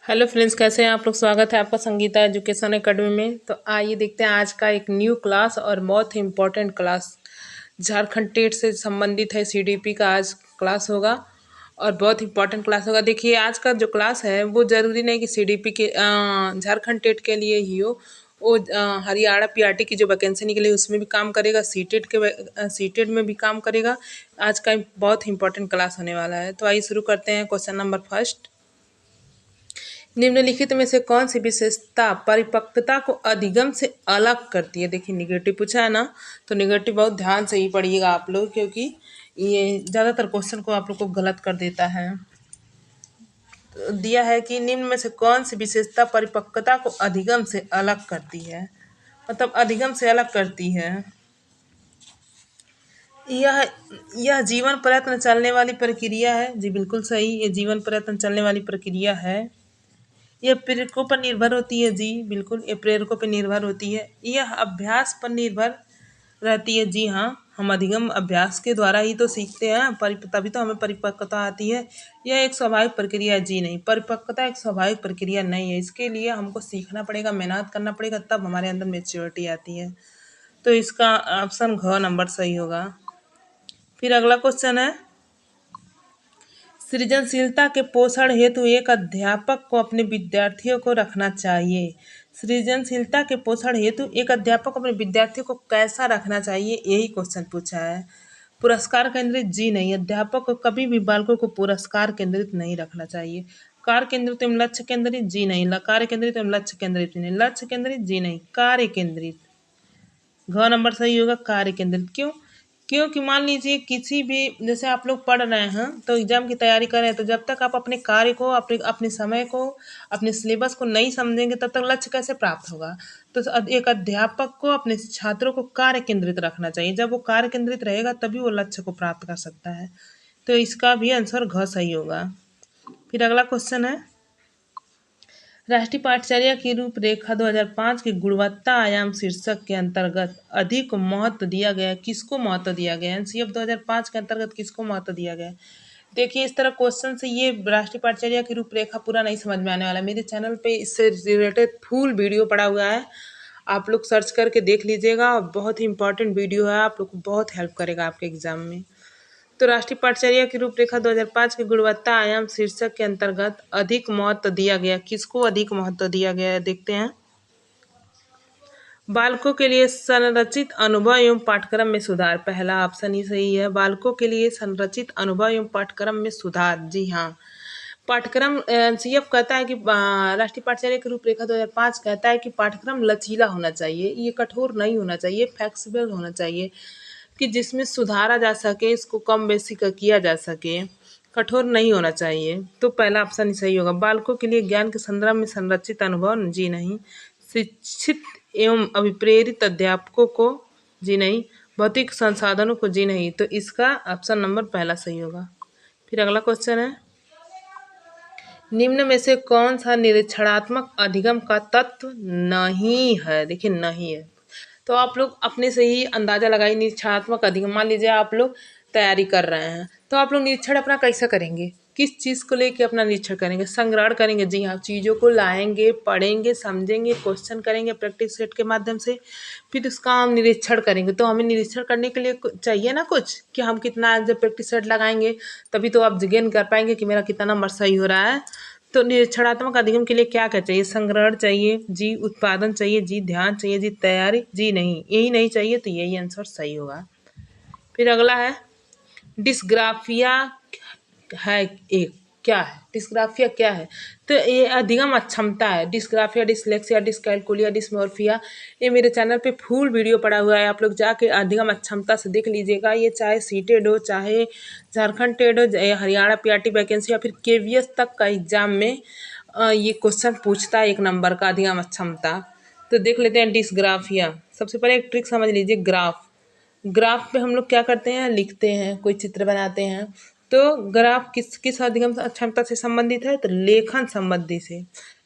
Hello friends, कैसे हैं आप लोग। स्वागत है आपका संगीता एजुकेशन एकेडमी में। तो आइए देखते हैं आज का एक न्यू क्लास और बहुत ही इम्पोर्टेंट क्लास। झारखंड टेट से संबंधित है, सीडीपी का आज क्लास होगा और बहुत इंपॉर्टेंट क्लास होगा। देखिए, आज का जो क्लास है वो ज़रूरी नहीं कि सीडीपी के झारखंड टेट के लिए ही हो। वो हरियाणा पीआरटी की जो वैकेंसी निकली उसमें भी काम करेगा, सीटेट में भी काम करेगा। आज का बहुत ही इंपॉर्टेंट क्लास होने वाला है। तो आइए शुरू करते हैं। क्वेश्चन नंबर फर्स्ट, निम्नलिखित में से कौन सी विशेषता परिपक्वता को अधिगम से अलग करती है। देखिए, निगेटिव पूछा है ना, तो निगेटिव बहुत ध्यान से ही पढ़िएगा आप लोग, क्योंकि ये ज़्यादातर क्वेश्चन को आप लोग को गलत कर देता है। तो दिया है कि निम्न में से कौन सी विशेषता परिपक्वता को अधिगम से अलग करती है, मतलब अधिगम से अलग करती है। यह यह जीवन प्रयत्न चलने वाली प्रक्रिया है। जी बिल्कुल सही, ये जीवन प्रयत्न चलने वाली प्रक्रिया है। यह प्रेरकों पर निर्भर होती है। जी बिल्कुल, ये प्रेरकों पर निर्भर होती है। यह अभ्यास पर निर्भर रहती है। जी हाँ, हम अधिगम अभ्यास के द्वारा ही तो सीखते हैं, तभी तो हमें परिपक्वता आती है। यह एक स्वाभाविक प्रक्रिया है। जी नहीं, परिपक्वता एक स्वाभाविक प्रक्रिया नहीं है। इसके लिए हमको सीखना पड़ेगा, मेहनत करना पड़ेगा, तब हमारे अंदर मेच्योरिटी आती है। तो इसका ऑप्शन घ नंबर सही होगा। फिर अगला क्वेश्चन है, सृजनशीलता के पोषण हेतु एक अध्यापक को अपने विद्यार्थियों को रखना चाहिए। सृजनशीलता के पोषण हेतु एक अध्यापक को अपने विद्यार्थियों को कैसा रखना चाहिए, यही क्वेश्चन पूछा है। पुरस्कार केंद्रित? जी नहीं, अध्यापक को कभी भी बालकों को पुरस्कार केंद्रित नहीं रखना चाहिए। कार्य केंद्रित एवं लक्ष्य केंद्रित? जी नहीं, कार्य केंद्रित एवं लक्ष्य केंद्रित नहीं। लक्ष्य केंद्रित? जी नहीं, कार्य केंद्रित। घ नंबर सही होगा, कार्य केंद्रित। क्यों? क्योंकि मान लीजिए किसी भी, जैसे आप लोग पढ़ रहे हैं तो एग्जाम की तैयारी कर रहे हैं, तो जब तक आप अपने कार्य को, अपने समय को, अपने सिलेबस को नहीं समझेंगे तब तक लक्ष्य कैसे प्राप्त होगा। तो एक अध्यापक को अपने छात्रों को कार्य केंद्रित रखना चाहिए। जब वो कार्य केंद्रित रहेगा तभी वो लक्ष्य को प्राप्त कर सकता है। तो इसका भी आंसर घ सही होगा। फिर अगला क्वेश्चन है, राष्ट्रीय पाठचर्या की रूपरेखा 2005 के गुणवत्ता आयाम शीर्षक के अंतर्गत अधिक महत्व दिया गया। किसको महत्व दिया गया? एनसीएफ 2005 के अंतर्गत किसको महत्व दिया गया? देखिए, इस तरह क्वेश्चन से ये राष्ट्रीय पाठचर्या की रूपरेखा पूरा नहीं समझ में आने वाला। मेरे चैनल पे इससे रिलेटेड फुल वीडियो पड़ा हुआ है, आप लोग सर्च करके देख लीजिएगा। बहुत ही इंपॉर्टेंट वीडियो है, आप लोग को बहुत हेल्प करेगा आपके एग्जाम में। तो राष्ट्रीय पाठचर्या की रूपरेखा 2005 के गुणवत्ता आयाम शीर्षक के अंतर्गत अधिक महत्व दिया गया। किसको अधिक महत्व दिया गया है, देखते हैं। बालकों के लिए संरचित अनुभव एवं पाठ्यक्रम में सुधार। पहला ऑप्शन ही सही है, बालकों के लिए संरचित अनुभव एवं पाठ्यक्रम में सुधार। जी हाँ, पाठ्यक्रम एनसीएफ कहता है कि राष्ट्रीय पाठचर्या की रूपरेखा 2005 कहता है कि पाठ्यक्रम लचीला होना चाहिए, ये कठोर नहीं होना चाहिए, फ्लेक्सिबल होना चाहिए, कि जिसमें सुधारा जा सके, इसको कम बेसी का किया जा सके, कठोर नहीं होना चाहिए। तो पहला ऑप्शन ही सही होगा। बालकों के लिए ज्ञान के संदर्भ में संरचित अनुभव? जी नहीं। शिक्षित एवं अभिप्रेरित अध्यापकों को? जी नहीं। भौतिक संसाधनों को? जी नहीं। तो इसका ऑप्शन नंबर पहला सही होगा। फिर अगला क्वेश्चन है, निम्न में से कौन सा निरीक्षणात्मक अधिगम का तत्व नहीं है? देखिए, नहीं है। तो आप लोग अपने से ही अंदाजा लगाइए। निरीक्षणात्मक अधिगम, मान लीजिए आप लोग तैयारी कर रहे हैं, तो आप लोग निरीक्षण अपना कैसे करेंगे? किस चीज़ को लेके अपना निरीक्षण करेंगे? संग्रहण करेंगे। जी हाँ, चीज़ों को लाएंगे, पढ़ेंगे, समझेंगे, क्वेश्चन करेंगे प्रैक्टिस सेट के माध्यम से, फिर उसका हम निरीक्षण करेंगे। तो हमें निरीक्षण करने के लिए चाहिए ना कुछ, कि हम कितना जब प्रैक्टिस सेट लगाएंगे तभी तो आप गेन कर पाएंगे कि मेरा कितना नंबर सही हो रहा है। तो निरीक्षणात्मक अधिगम के लिए क्या क्या चाहिए? संग्रहण चाहिए। जी उत्पादन चाहिए। जी ध्यान चाहिए। जी तैयारी। जी नहीं, यही नहीं चाहिए, तो यही आंसर सही होगा। फिर अगला है, डिस्ग्राफिया है एक, क्या है डिस्ग्राफिया, क्या है? तो ये अधिगम अक्षमता है। डिस्ग्राफिया, डिसलेक्सिया, डिसकैलकुलिया, डिसमोर्फिया, ये मेरे चैनल पे फुल वीडियो पड़ा हुआ है, आप लोग जाके अधिगम अक्षमता से देख लीजिएगा। ये चाहे सीटेड हो, चाहे झारखंड टेड हो, हरियाणा पीआरटी वैकेंसी, या फिर केवीएस तक का एग्जाम में ये क्वेश्चन पूछता है, एक नंबर का अधिगम अक्षमता। तो देख लेते हैं डिस्ग्राफिया। सबसे पहले एक ट्रिक समझ लीजिए। ग्राफ पे हम लोग क्या करते हैं, लिखते हैं, कोई चित्र बनाते हैं। तो ग्राफ किस किस अधिगम क्षमता से संबंधित है? तो लेखन संबंधी से।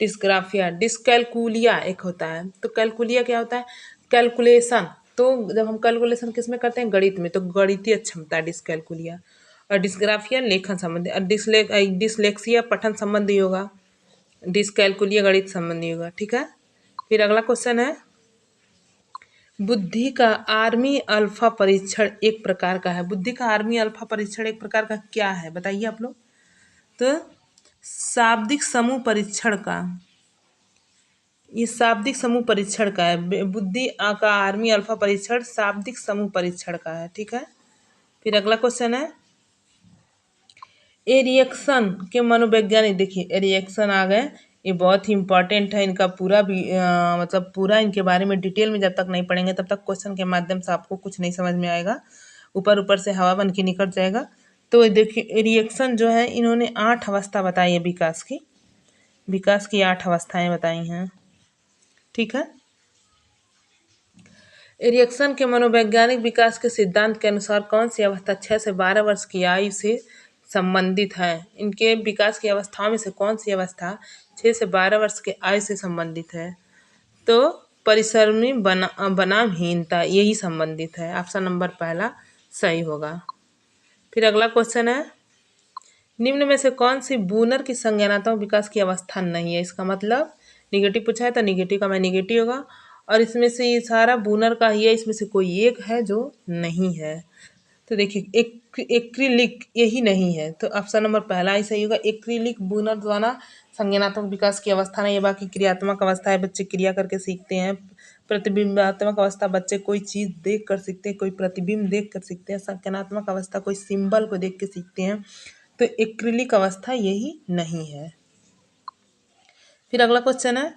डिस्ग्राफिया। डिसकैलकुलिया एक होता है। तो कैलकुलिया क्या होता है? कैलकुलेशन। तो जब हम कैलकुलेशन किस में करते हैं? गणित में। तो गणितीय क्षमता डिसकैलकुलिया। और डिस्ग्राफिया लेखन संबंधी। और डिसलेक्सिया पठन संबंधी होगा। डिस्कैलकुलिए गणित संबंधी होगा, ठीक है। फिर अगला क्वेश्चन है, बुद्धि का आर्मी अल्फा परीक्षण एक प्रकार का है। बुद्धि का आर्मी अल्फा परीक्षण एक प्रकार का क्या है बताइए आप लोग। तो शाब्दिक समूह परीक्षण का, ये शाब्दिक समूह परीक्षण का है। बुद्धि का आर्मी अल्फा परीक्षण शाब्दिक समूह परीक्षण का है, ठीक है। फिर अगला क्वेश्चन है, एरिक्सन के मनोवैज्ञानिक, देखिए एरिक्सन आ गए, ये बहुत ही इंपॉर्टेंट है। इनका पूरा भी मतलब पूरा इनके बारे में डिटेल में जब तक नहीं पढ़ेंगे तब तक क्वेश्चन के माध्यम से आपको कुछ नहीं समझ में आएगा, ऊपर ऊपर से हवा बन के निकल जाएगा। तो देखिए एरिक्सन जो है इन्होंने 8 अवस्था बताई है विकास की, विकास की 8 अवस्थाएं बताई हैं, ठीक है। एरिक्सन के मनोवैज्ञानिक विकास के सिद्धांत के अनुसार कौन सी अवस्था 6 से 12 वर्ष की आयु से संबंधित है। इनके विकास की अवस्थाओं में से कौन सी अवस्था 6 से 12 वर्ष के आयु से संबंधित है। तो परिसरमी बनामहीनता यही संबंधित है, ऑप्शन नंबर पहला सही होगा। फिर अगला क्वेश्चन है, निम्न में से कौन सी बूनर की संज्ञानात्मक विकास की अवस्था नहीं है। इसका मतलब निगेटिव पूछा है तो निगेटिव का मैं निगेटिव होगा, और इसमें से ये सारा बूनर का ही है, इसमें से कोई एक है जो नहीं है। तो देखिए एक्रिलिक यही नहीं है, तो ऑप्शन नंबर पहला ही सही होगा। एक्रिलिक बूनर द्वारा संज्ञानात्मक विकास की अवस्था नहीं है। बाकी क्रियात्मक अवस्था है, बच्चे क्रिया करके सीखते हैं। प्रतिबिंबात्मक अवस्था बच्चे कोई चीज़ देख कर सीखते हैं, कोई प्रतिबिंब देख कर सीखते हैं। संज्ञानात्मक अवस्था कोई सिंबल को देख के सीखते हैं। तो एक्रिलिक अवस्था यही नहीं है। फिर अगला क्वेश्चन है,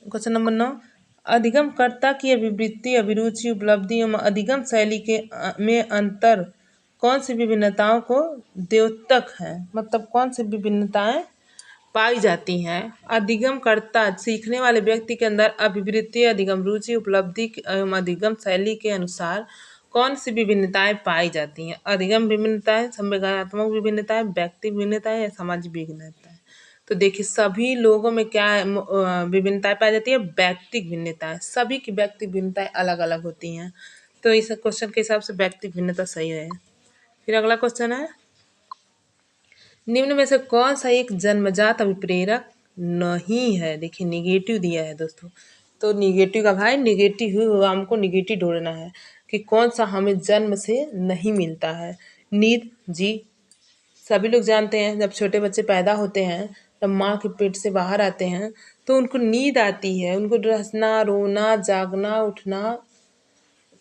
क्वेश्चन नंबर 9, अधिगमकर्ता की अभिवृत्ति, अभिरुचि, उपलब्धि एवं अधिगम शैली के में अंतर कौन सी विभिन्नताओं को द्योतक है। मतलब कौन सी विभिन्नताएं पाई जाती हैं। अधिगमकर्ता सीखने वाले व्यक्ति के अंदर अभिवृत्ति, अधिगम रुचि, उपलब्धि एवं अधिगम शैली के अनुसार कौन सी विभिन्नताएं पाई जाती हैं। अधिगम विभिन्नताएं, संवेदनात्मक विभिन्नताएं, व्यक्ति विभिन्नताएं या सामाजिक विभिन्नताएं। तो देखिए सभी लोगों में क्या विभिन्नताएं पाई जाती है, व्यक्तिक भिन्नताएं। सभी की व्यक्तिक भिन्नताएं अलग अलग होती हैं। तो इस क्वेश्चन के हिसाब से व्यक्तिक भिन्नता सही है। फिर अगला क्वेश्चन है, निम्न में से कौन सा एक जन्मजात अभिप्रेरक नहीं है। देखिए निगेटिव दिया है दोस्तों, तो निगेटिव का भाई निगेटिव ही हमको निगेटिव ढूंढना है कि कौन सा हमें जन्म से नहीं मिलता है। नींद जी, सभी लोग जानते हैं जब छोटे बच्चे पैदा होते हैं, जब माँ के पेट से बाहर आते हैं तो उनको नींद आती है, उनको हंसना, रोना, जागना, उठना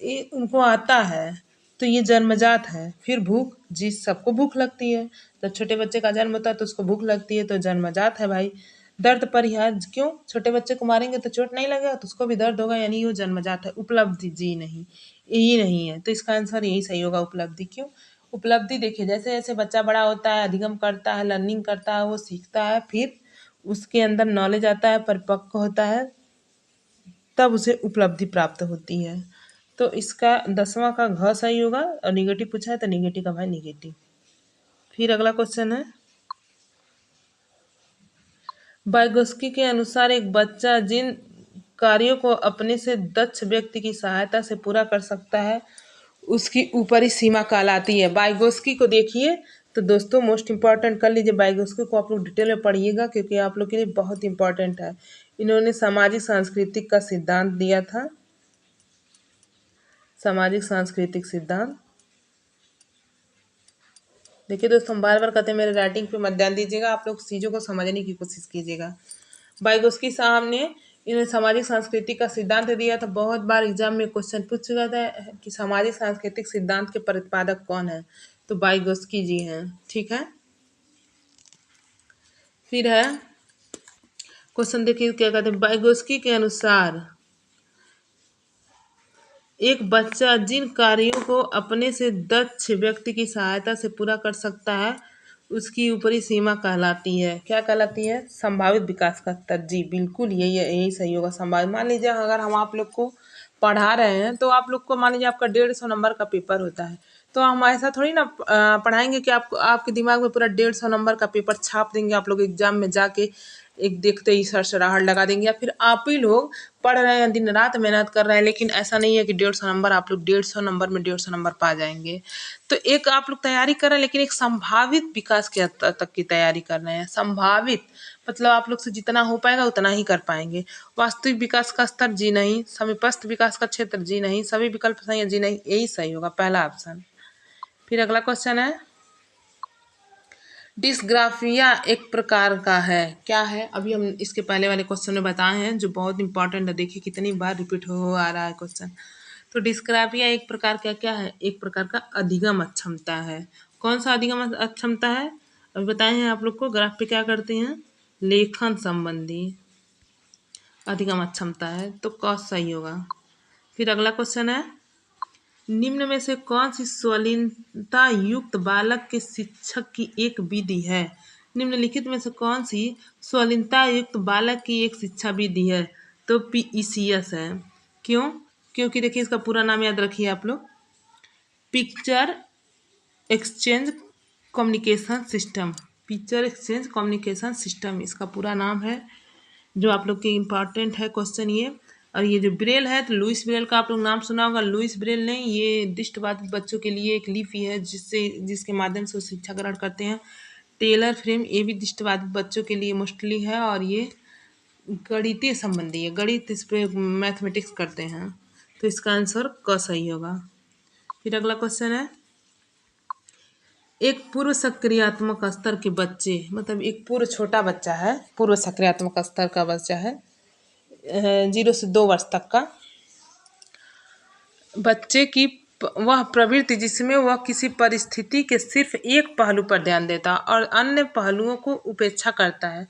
ये उनको आता है, तो ये जन्मजात है। फिर भूख जी, सबको भूख लगती है, जब छोटे बच्चे का जन्म होता है तो उसको भूख लगती है, तो जन्मजात है भाई। दर्द परिहार, क्यों छोटे बच्चे को मारेंगे तो चोट नहीं लगेगा तो उसको भी दर्द होगा, यानी वो जन्मजात है। उपलब्धि जी नहीं, यही नहीं है, तो इसका आंसर यही सही होगा उपलब्धि। क्यों उपलब्धि, देखिए जैसे जैसे बच्चा बड़ा होता है, अधिगम करता है, लर्निंग करता है, वो सीखता है, फिर उसके अंदर नॉलेज आता है, परिपक्व होता है, तब उसे उपलब्धि प्राप्त होती है। तो इसका 10वां का घ सही होगा, और निगेटिव पूछा है तो निगेटिव का भाई निगेटिव। फिर अगला क्वेश्चन है, वाइगोस्की के अनुसार एक बच्चा जिन कार्यों को अपने से दक्ष व्यक्ति की सहायता से पूरा कर सकता है उसकी ऊपरी सीमा कहलाती है। वाइगोस्की को देखिए तो दोस्तों मोस्ट इंपॉर्टेंट कर लीजिए, वाइगोस्की को आप लोग डिटेल में पढ़िएगा क्योंकि आप लोग के लिए बहुत इंपॉर्टेंट है। इन्होंने सामाजिक सांस्कृतिक का सिद्धांत दिया था, सामाजिक सांस्कृतिक सिद्धांत। देखिए दोस्तों हम बार बार कहते हैं मेरे राइटिंग पे मत ध्यान दीजिएगा, आप लोग चीज़ों को समझने की कोशिश कीजिएगा। वाइगोस्की साहब ने इन्होंने सामाजिक सांस्कृतिक का सिद्धांत दिया था। बहुत बार एग्जाम में क्वेश्चन पूछ चुका था कि सामाजिक सांस्कृतिक सिद्धांत के प्रतिपादक कौन है, तो वाइगोस्की जी हैं, ठीक है। फिर है क्वेश्चन, देखिए क्या कहते हैं, वाइगोस्की के अनुसार एक बच्चा जिन कार्यों को अपने से दक्ष व्यक्ति की सहायता से पूरा कर सकता है उसकी ऊपरी सीमा कहलाती है। क्या कहलाती है, संभावित विकास का स्तर। जी बिल्कुल यही सही होगा, संभावित। मान लीजिए अगर हम आप लोग को पढ़ा रहे हैं तो आप लोग को मान लीजिए आपका 150 नंबर का पेपर होता है, तो हम ऐसा थोड़ी ना पढ़ाएंगे कि आपको आपके दिमाग में पूरा 150 नंबर का पेपर छाप देंगे, आप लोग एग्जाम में जाके एक देखते ही सरसराहट लगा देंगे, या फिर आप ही लोग पढ़ रहे हैं, दिन रात मेहनत कर रहे हैं, लेकिन ऐसा नहीं है कि 150 नंबर आप लोग 150 नंबर में 150 नंबर पा जाएंगे। तो एक आप लोग तैयारी कर रहे हैं, लेकिन एक संभावित विकास के स्तर तक की तैयारी कर रहे हैं। संभावित मतलब आप लोग से जितना हो पाएगा उतना ही कर पाएंगे। वास्तविक विकास का स्तर जी नहीं, समीपस्थ विकास का क्षेत्र जी नहीं, सभी विकल्प सही है जी नहीं, यही सही होगा पहला ऑप्शन। फिर अगला क्वेश्चन है, डिस्ग्राफिया एक प्रकार का है, क्या है? अभी हम इसके पहले वाले क्वेश्चन में बताए हैं, जो बहुत इंपॉर्टेंट है। देखिए कितनी बार रिपीट हो आ रहा है क्वेश्चन। तो डिस्ग्राफिया एक प्रकार का क्या है? एक प्रकार का अधिगम अक्षमता है। कौन सा अधिगम अक्षमता है? अभी बताए हैं आप लोग को। ग्राफ पे क्या करते हैं? लेखन संबंधी अधिगम अक्षमता है, तो क सही होगा। फिर अगला क्वेश्चन है, निम्न में से कौन सी स्वलीनता युक्त बालक के शिक्षक की एक विधि है? निम्नलिखित में से कौन सी स्वलीनता युक्त बालक की एक शिक्षा विधि है? तो PECS है। क्यों? क्योंकि देखिए इसका पूरा नाम याद रखिए आप लोग, picture exchange communication system. Picture exchange communication system इसका पूरा नाम है, जो आप लोग के इम्पॉर्टेंट है क्वेश्चन ये। और ये जो ब्रेल है, तो लुइस ब्रेल का आप लोग नाम सुना होगा। लुइस ब्रेल नहीं, ये दृष्टिबाधित बच्चों के लिए एक लिपि है, जिसके माध्यम से वो शिक्षा ग्रहण करते हैं। टेलर फ्रेम ये भी दृष्टिबाधित बच्चों के लिए मोस्टली है, और ये गणितीय संबंधी है, गणित इस पे मैथमेटिक्स करते हैं। तो इसका आंसर क सही होगा। फिर अगला क्वेश्चन है, एक पूर्व सक्रियात्मक स्तर के बच्चे, मतलब एक पूर्व छोटा बच्चा है, पूर्व सक्रियात्मक स्तर का बच्चा है, 0 से 2 वर्ष तक का बच्चे की वह प्रवृत्ति जिसमें वह किसी परिस्थिति के सिर्फ एक पहलू पर ध्यान देता और अन्य पहलुओं को उपेक्षा करता है।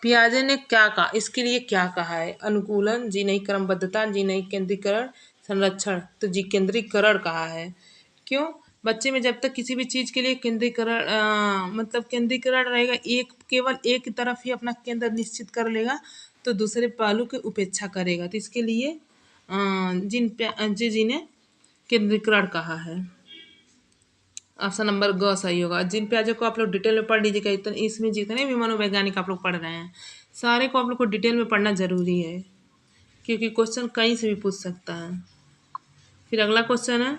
पियाजे ने क्या कहा? इसके लिए क्या कहा है? अनुकूलन, जी नहीं क्रमबद्धता, जी नहीं केंद्रीकरण, संरक्षण, तो जी केंद्रीकरण कहा है। क्यों? बच्चे में जब तक किसी भी चीज़ के लिए केंद्रीकरण मतलब केंद्रीकरण रहेगा, एक केवल एक तरफ ही अपना केंद्र निश्चित कर लेगा, तो दूसरे पहलू की उपेक्षा करेगा। तो इसके लिए जी ने केंद्रीकरण कहा है। ऑप्शन नंबर ग सही होगा। जिन प्याजे को आप लोग डिटेल में पढ़ लीजिएगा। इतने इसमें जितने भी मनोवैज्ञानिक आप लोग पढ़ रहे हैं, सारे को आप लोग को डिटेल में पढ़ना जरूरी है, क्योंकि क्वेश्चन कहीं से भी पूछ सकता है। फिर अगला क्वेश्चन है,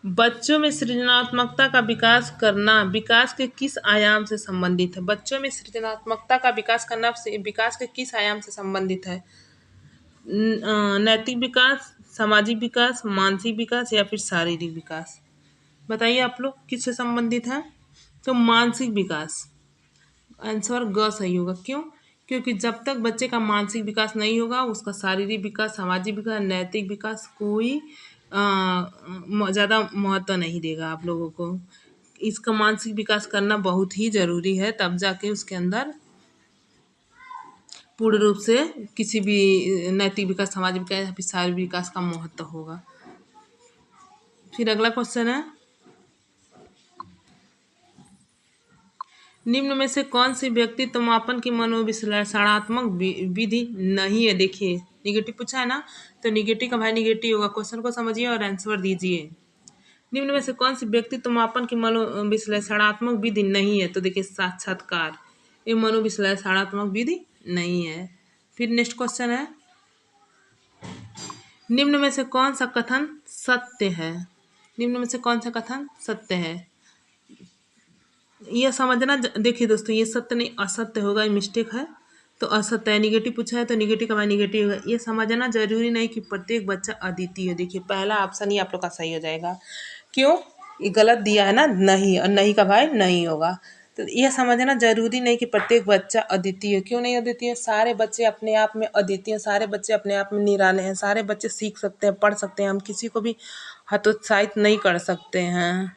बच्चों में सृजनात्मकता का विकास करना विकास के किस आयाम से संबंधित है? बच्चों में सृजनात्मकता का विकास करना विकास के किस आयाम से संबंधित है? नैतिक विकास, सामाजिक विकास, मानसिक विकास, या फिर शारीरिक विकास? बताइए आप लोग किससे संबंधित है? तो मानसिक विकास। आंसर ग सही होगा। क्यों? क्योंकि जब तक बच्चे का मानसिक विकास नहीं होगा, उसका शारीरिक विकास, सामाजिक विकास, नैतिक विकास कोई ज़्यादा महत्व नहीं देगा आप लोगों को। इसका मानसिक विकास करना बहुत ही ज़रूरी है, तब जाके उसके अंदर पूर्ण रूप से किसी भी नैतिक विकास, सामाजिक विकास या फिर शारीरिक विकास का महत्व होगा। फिर अगला क्वेश्चन है, निम्न में से कौन सी व्यक्तित्व मापन की मनोविश्लेषणात्मक विधि नहीं है? देखिए निगेटिव पूछा है ना, तो निगेटिव का भाई निगेटिव होगा। क्वेश्चन को समझिए और आंसर दीजिए। निम्न में से कौन सी व्यक्तित्व मापन की मनोविश्लेषणात्मक विधि नहीं है? तो देखिए साक्षात्कार, ये मनोविश्लेषणात्मक विधि नहीं है। फिर नेक्स्ट क्वेश्चन है, निम्न में से कौन सा कथन सत्य है? निम्न में से कौन सा कथन सत्य है? यह समझना, देखिए दोस्तों, ये सत्य नहीं असत्य होगा, ये मिस्टेक है, तो असत्य है। निगेटिव पूछा है तो निगेटिव का निगेटिव होगा। ये समझना जरूरी नहीं कि प्रत्येक बच्चा अद्वितीय है। देखिए पहला ऑप्शन ही आप लोग का सही हो जाएगा। क्यों? ये गलत दिया है ना, नहीं, और नहीं का भाई नहीं होगा। तो यह समझना जरूरी नहीं कि प्रत्येक बच्चा अद्वितीय है। क्यों नहीं अद्वितीय? सारे बच्चे अपने आप में अद्वितीय हैं, सारे बच्चे अपने आप में निराले हैं, सारे बच्चे सीख सकते हैं, पढ़ सकते हैं। हम किसी को भी हतोत्साहित नहीं कर सकते हैं।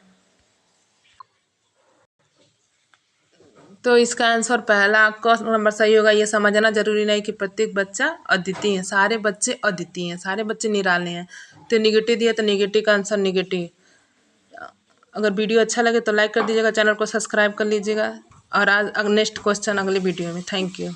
तो इसका आंसर पहला क नंबर सही होगा। ये समझना जरूरी नहीं कि प्रत्येक बच्चा अद्वितीय है, सारे बच्चे अद्वितीय हैं, सारे बच्चे निराले हैं। तो निगेटिव दिया, तो निगेटिव का आंसर निगेटिव। अगर वीडियो अच्छा लगे तो लाइक कर दीजिएगा, चैनल को सब्सक्राइब कर लीजिएगा। और आज नेक्स्ट क्वेश्चन अगले वीडियो में। Thank you.